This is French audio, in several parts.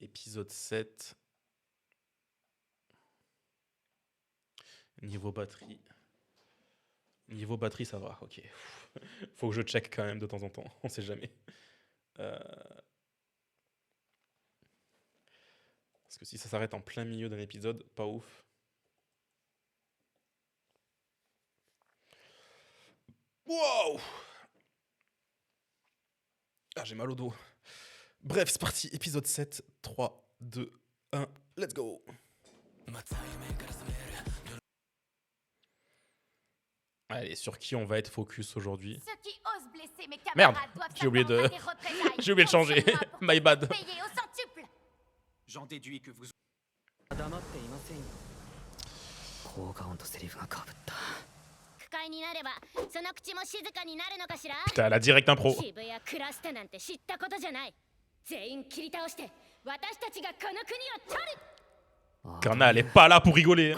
Épisode 7. Niveau batterie. Niveau batterie, ça va, ok. Faut que je check quand même de temps en temps, on sait jamais. Parce que si ça s'arrête en plein milieu d'un épisode, pas ouf. Wow! Ah, j'ai mal au dos. Bref, c'est parti, épisode 7. 3, 2, 1, let's go! Allez, sur qui on va être focus aujourd'hui? Merde, j'ai oublié de changer. My bad. J'en déduis que vous... Putain, elle a direct impro. Kana, elle est pas là pour rigoler.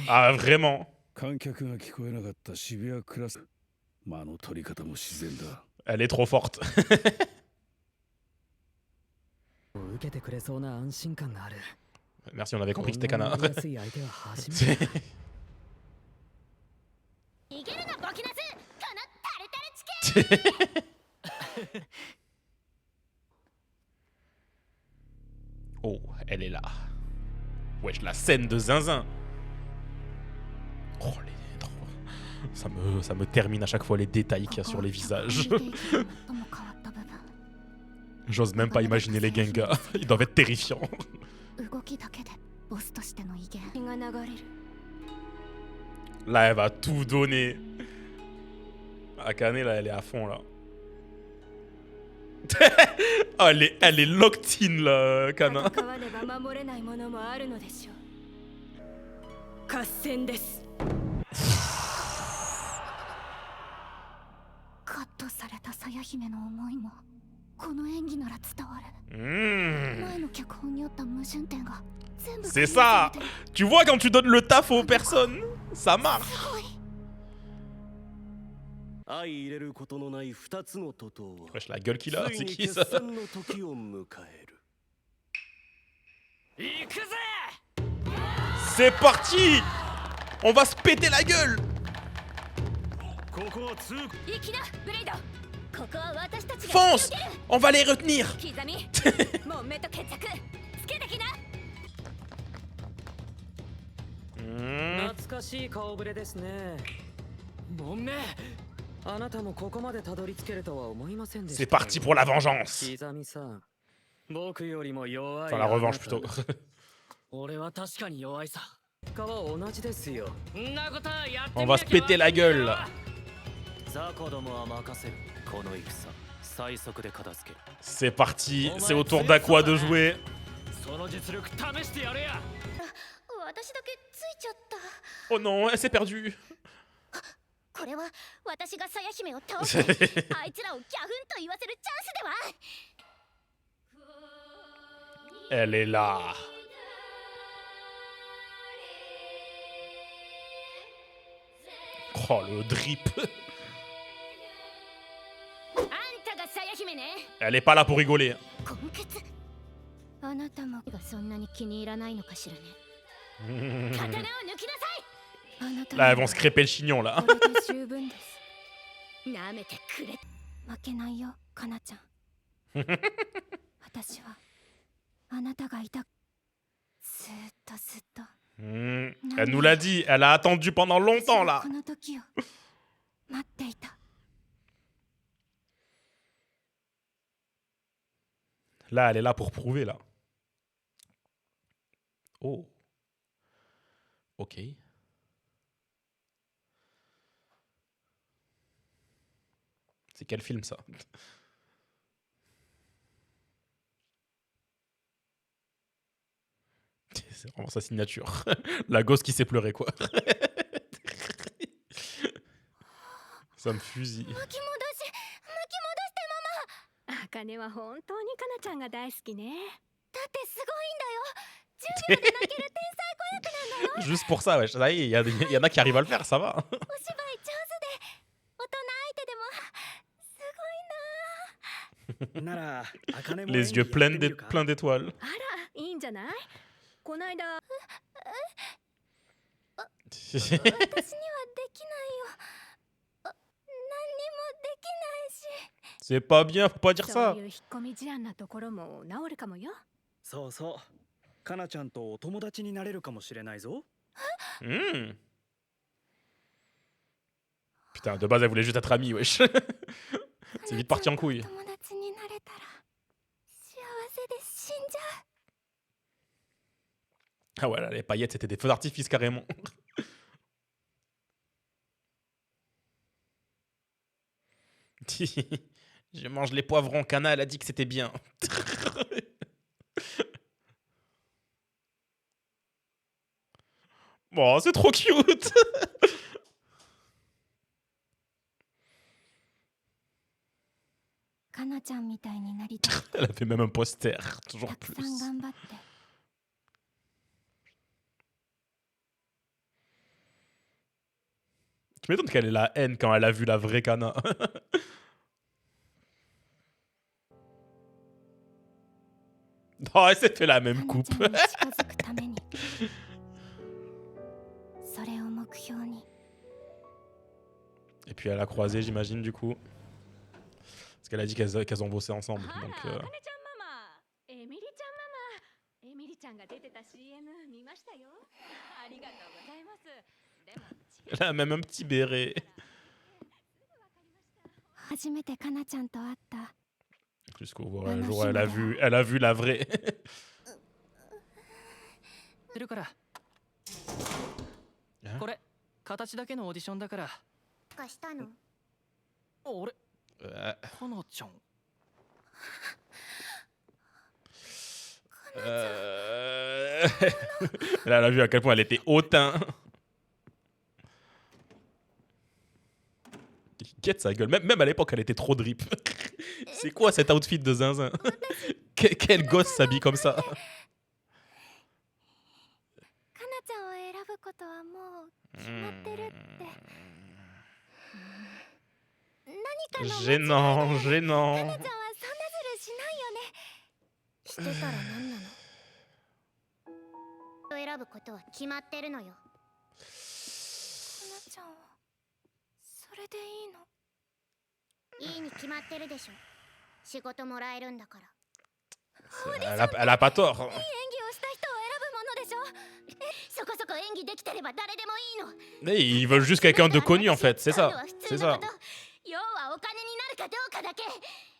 Ah, vraiment. Elle est trop forte. Merci, on avait compris que c'était Kana. Oh, elle est là. Wesh, la scène de Zinzin. Oh, ça me termine à chaque fois les détails qu'il y a sur les visages. J'ose même pas imaginer les Genga. Ils doivent être terrifiants. Là, elle va tout donner. Akane, là, elle est à fond, là. Oh, elle est locked in, là, Kana. C'est ça. Tu vois, quand tu donnes le taf aux personnes, ça marche. Wesh, la gueule qu'il a, c'est qui ça? C'est parti. On va se péter la gueule. Fonce. On va les retenir. C'est parti pour la vengeance. Enfin, la revanche plutôt. On va se péter la gueule là. C'est parti, c'est au tour d'Aqua de jouer. Oh non, elle s'est perdue. Elle est là. Oh, le drip. Elle est pas là pour rigoler. Là, elles vont se crêper le chignon, là. Elle nous l'a dit, elle a attendu pendant longtemps, là. Là, elle est là pour prouver, là. Oh. Ok. C'est quel film, ça? C'est vraiment sa signature. La gosse qui sait pleurer, quoi. Ça me fusille. Juste pour ça, ouais. Ça y est, il y en a qui arrivent à le faire, ça va. Les yeux pleins d'étoiles. あら、いいんじゃない？こないだ。私にはできないよ。何にもできないし。C'est pas bien, faut pas dire そう ça. いう引っ込み思案なところも治るかもよ。そうそう。かなちゃんとお友達になれるかもしれないぞ。Hmm. Putain, de base, elle voulait juste être amie, wesh. C'est vite parti en couille. 友達になれたら幸せで死んじゃ Ah ouais, là, les paillettes, c'était des feux d'artifice carrément. Je mange les poivrons. Kana, elle a dit que c'était bien. Bon, c'est trop cute. かなちゃんみたいになりたい。 Elle a fait même un poster, た toujours く plus. さん頑張って。 Tu m'étonnes qu'elle ait la haine quand elle a vu la vraie Kana. Oh, elle s'est fait la même かな coupe. ちゃんに近づくために。それを目標に。 Et puis elle a croisé, j'imagine, du coup. Parce qu'elle a dit qu'elles ont bossé ensemble. あら、 Donc, あかねちゃんママ。エミリちゃんママ。エミリちゃんが出てた CM 見ましたよ。ありがとうございます。でも elle a même un petit béret. 初めてかなちゃんと会った。 Jusqu'au jour où elle a vu la vraie. てるから。これ形だけのオーディションだから。かしたの？俺、かなちゃん。Elle a vu à quel point elle était hautain. Quête sa gueule. Même à l'époque, elle était trop drip. C'est quoi cet outfit de zinzin? Quel gosse s'habille comme ça? かなちゃんを選ぶことはもう決まってるって。何かの Gênant, gênant. かなちゃんはそんなずるしないよね。してたら何なの？選ぶことは決まってるのよ。かなちゃんはそれでいいの？いいに決まってるでしょ。仕事もらえるんだから。Elle a pas tort. いい演技をした人を選ぶものでしょ。そこそこ演技できてれば誰でもいいの。 Mais ils veulent juste quelqu'un de connu en fait, c'est ça. C'est ça. 要はお金になるかどうかだけ。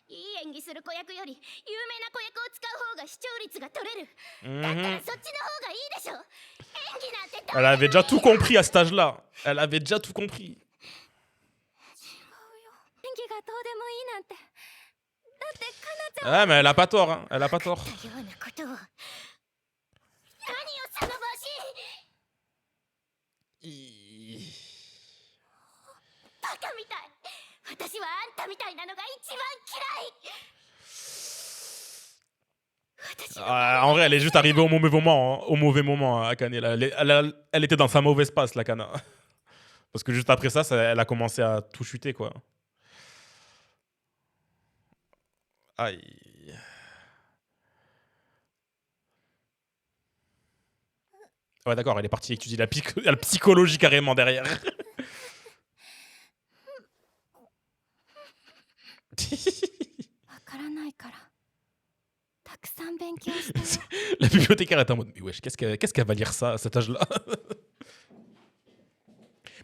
いい演技する子役より有名な子役を使う方が視聴率が取れる。だったらそっちの方がいいでしょ。演技なんて Elle avait déjà tout compris à cet âge-là. Elle avait déjà tout compris. 演技がどうでもいいなんて。だってかなちゃん Ah, mais elle a pas tort, hein. Elle a pas tort. ようなことを。何をその帽子。バカみたい。私はあんたみたいなのが一番嫌い。En vrai, elle est juste arrivée au mauvais moment, hein, au mauvais moment, Akane. Elle était dans sa mauvaise passe, la Kana. Parce que juste après ça, elle a commencé à tout chuter, quoi. Aïe. Ouais, d'accord, elle est partie étudier la psychologie carrément derrière. La bibliothécaire est en mode, mais wesh, qu'est-ce qu'elle va lire ça à cet âge-là?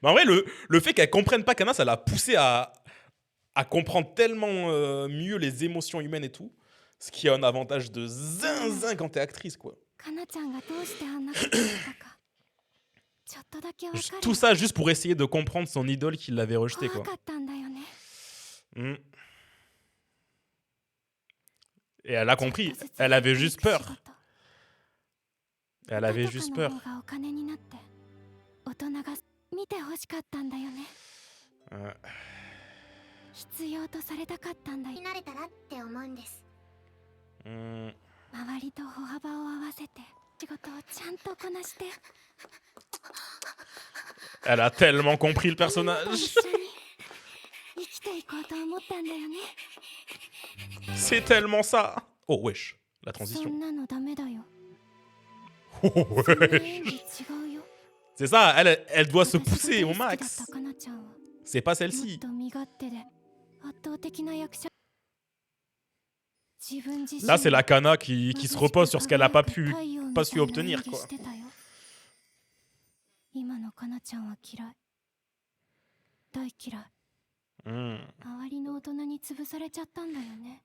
Mais en vrai, le fait qu'elle comprenne pas Kana, ça l'a poussée à comprendre tellement mieux les émotions humaines et tout. Ce qui a un avantage de zinzin quand t'es actrice, quoi. Tout ça juste pour essayer de comprendre son idole qui l'avait rejeté, quoi. Mm. Et elle a compris. Elle avait juste peur. Elle avait juste peur. Ouais. 必要とされたかったんだ。になれたらって思うんです。周りと歩幅を合わせて仕事をちゃんとこなして。Elle a tellement compris le personnage. 生きていこうと思ったんだよね。C'est tellement ça. Oh wesh, la そ transition. んなのダメだよ Oh, そんな wesh. 演技違うよ C'est ça, elle doit se 私が pousser 大 au 好きだっ max. たかなちゃんは C'est pas もっ celle-ci. と身勝手で圧倒的な役者自分自身 Là, c'est la Kana qui se repose sur ce qu'elle a pas su 太陽 obtenir, みたいな演技 quoi. してたよ今のかなちゃんは嫌い大嫌い Hmm. 周りの大人に潰されちゃったんだよね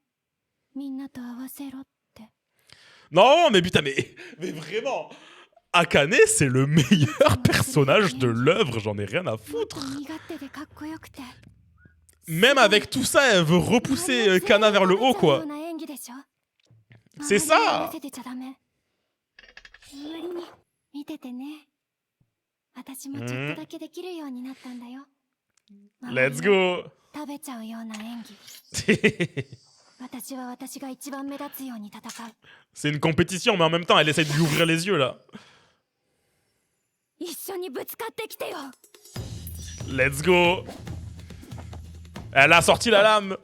みんなと合わせろって Non, mais putain, mais vraiment, Akane, c'est le meilleur personnage de l'œuvre, j'en ai rien à もっ foutre. と身勝手でかっこよくて Même avec tout ça, elle veut repousser Kana vers le haut, quoi. C'est ça. 無理に見ててね私もちょっとだけできるようになったんだよ Let's go. 食べちゃうような演技私は私が一番目立つように戦う C'est une compétition, mais en même temps, elle essaie de lui ouvrir les yeux, là. 一緒にぶつかってきてよ Let's go. Elle a sorti la lame.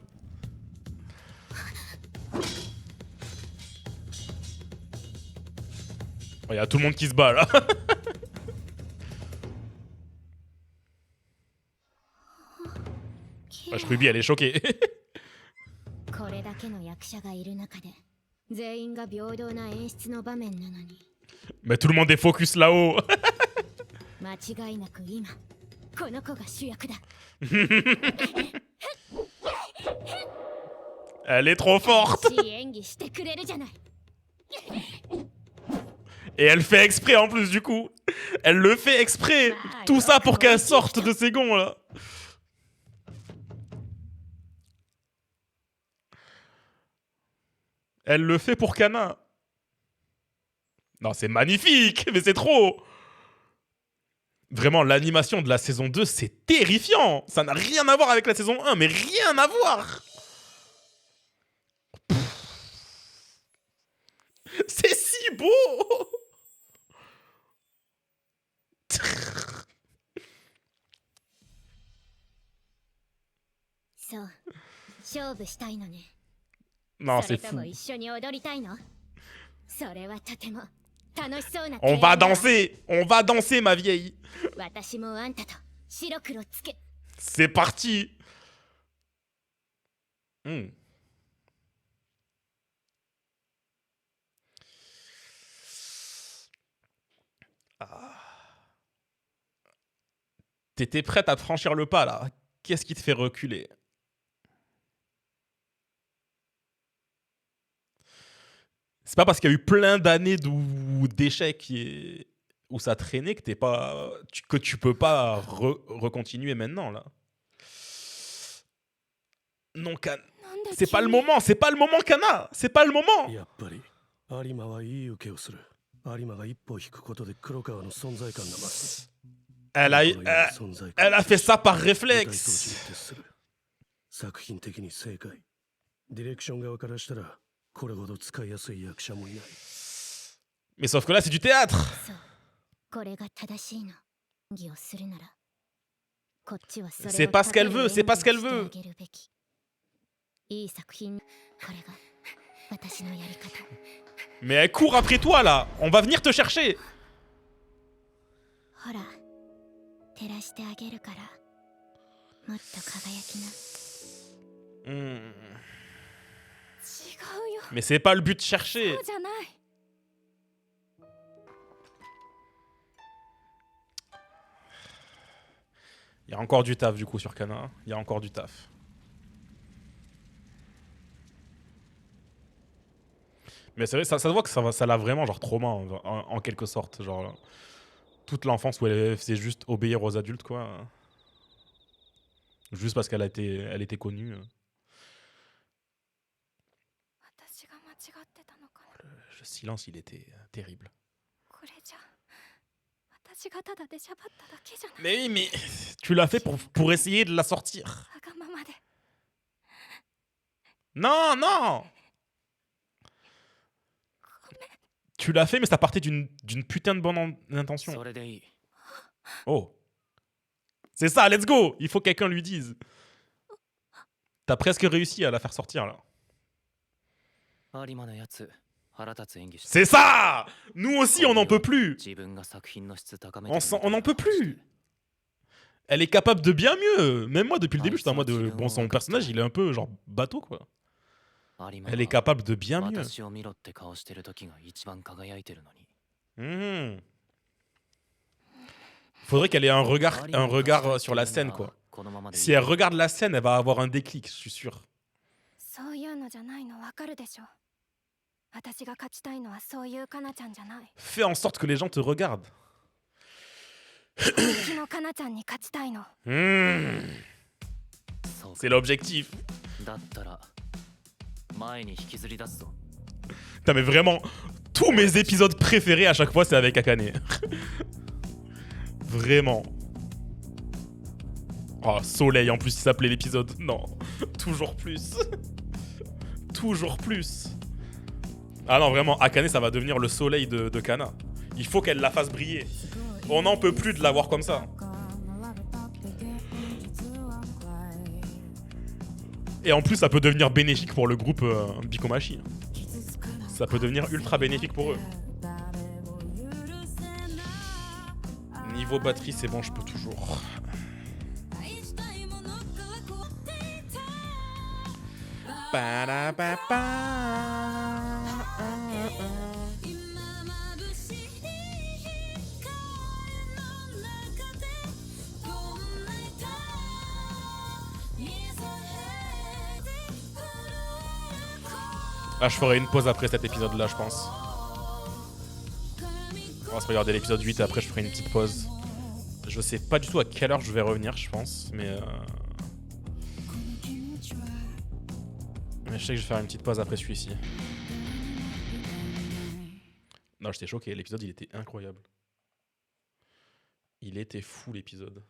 Il y a tout le monde qui se bat, là. Wesh, Ruby, elle est choquée. これだけの役者がいる中で全員が平等な演出の場面なのに Mais tout le monde est focus là-haut. 間違いなく今この子が主役だ Elle est trop forte. しい演技してくれるじゃない Et elle fait exprès en plus, du coup. Elle le fait exprès. Tout ça pour qu'elle sorte de ses gonds, là. Elle le fait pour Kana. Non, c'est magnifique, mais c'est trop. Vraiment, l'animation de la saison 2, c'est terrifiant. Ça n'a rien à voir avec la saison 1, mais rien à voir. C'est si beau. そう勝負したいのね Non, それ c'est と fou. も一緒に踊りたいのそれはとても楽しそうな On va 提案だ danser, ma vieille. 私もあんたと白黒つけ C'est parti. Hmm. Ah. T'étais prête à te franchir le pas, là. Qu'est-ce qui te fait reculer? C'est pas parce qu'il y a eu plein d'années d'échecs où ça traînait que tu peux pas recontinuer maintenant, là. Non, c'est pas le moment, c'est pas le moment, Kana. C'est pas le moment. やっぱり有馬はいい受けをする有馬が一歩引くことで黒川の存在感が増す Elle a fait ça par 舞台装置に réflexe. 徹する作品的に正解ディレクション側からしたらこれほど使いやすい役者もいない Mais sauf que là, c'est du théâtre. そうこれが正しいの演技をするならこっちはそれを C'est pas ce qu'elle veut, c'est pas ce qu'elle してあ veut. げるべきいい作品これが私のやり方 Mais elle court après toi, là. On va venir te chercher. ほら照らしてあげるからもっと輝きな Hmm. 違うよ Mais c'est pas le but de chercher. そうじゃない Il y a encore du taf, du coup, sur Kana. Il y a encore du taf. Mais c'est vrai, ça se voit que ça l'a vraiment, genre, trauma, en quelque sorte. Genre, toute l'enfance où elle faisait juste obéir aux adultes, quoi. Juste parce qu'elle elle était connue. 私が間違ってたのかな Le silence, il était terrible. これじゃ私がただ出しゃばっただけじゃない Mais oui, mais tu l'as fait pour essayer de la sortir. わがままで Non, non. Tu l'as fait, mais ça partait d'une putain de bonne intention. それでいい Oh. C'est ça, let's go. Il faut que quelqu'un lui dise. T'as presque réussi à la faire sortir, là. 有馬のやつ腹立つ演技して C'est ça. Nous aussi, on n'en peut plus. 自分が作品の質高め On n'en peut plus. Elle est capable de bien mieux. Même moi, depuis le début, j'étais en mode... Bon, son personnage, il est un peu genre bateau, quoi. Elle est capable de bien mieux. 私を見ろって顔してる時が一番輝いてるのに Faudrait qu'elle ait un regard sur la scène, quoi. このままでいい Si elle regarde la scène, elle va avoir un déclic, je suis sûr. そういうのじゃないのわかるでしょ。私が勝ちたいのはそういうかなちゃんじゃない。 Fais en sorte que les gens te regardent. 昨のかなちゃんに勝ちたいの。 そうか C'est l'objectif. だったら前に引きずり出すぞ Putain, mais vraiment, tous mes épisodes préférés à chaque fois, c'est avec Akane. Vraiment. Oh, soleil, en plus, il s'appelait l'épisode. Non, toujours plus. Toujours plus. Ah non, vraiment, Akane, ça va devenir le soleil de Kana. Il faut qu'elle la fasse briller. On n'en peut plus de la voir comme ça. Et en plus, ça peut devenir bénéfique pour le groupe Bikomachi. Ça peut devenir ultra bénéfique pour eux. Niveau batterie, c'est bon, je peux toujours. Ah, je ferai une pause après cet épisode-là, je pense. On va se regarder l'épisode 8 et après je ferai une petite pause. Je sais pas du tout à quelle heure je vais revenir, je pense, mais je sais que je vais faire une petite pause après celui-ci. Non, j'étais choqué, l'épisode il était incroyable. Il était fou l'épisode.